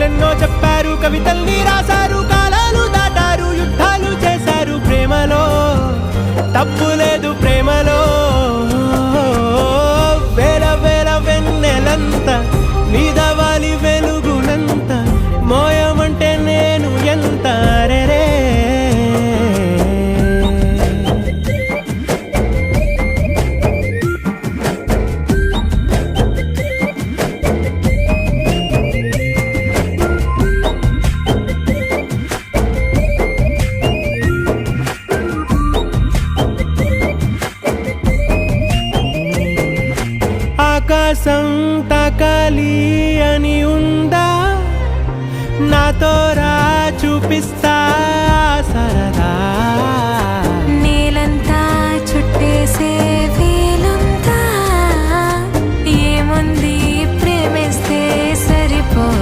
కథలెన్నో చెప్పారు, కవితల్ని రాశారు, కాలాలు దాటారు, యుద్ధాలు చేశారు. ప్రేమలో తప్పు లేదు, ప్రేమలో వేల వేల వెన్నెలంత నీదవాలి వెలుగునంత, మోయమంటే నేను ఎంత రే. ఆకాశం తాకాలి అని ఉందా, నాతో రా చూపిస్తా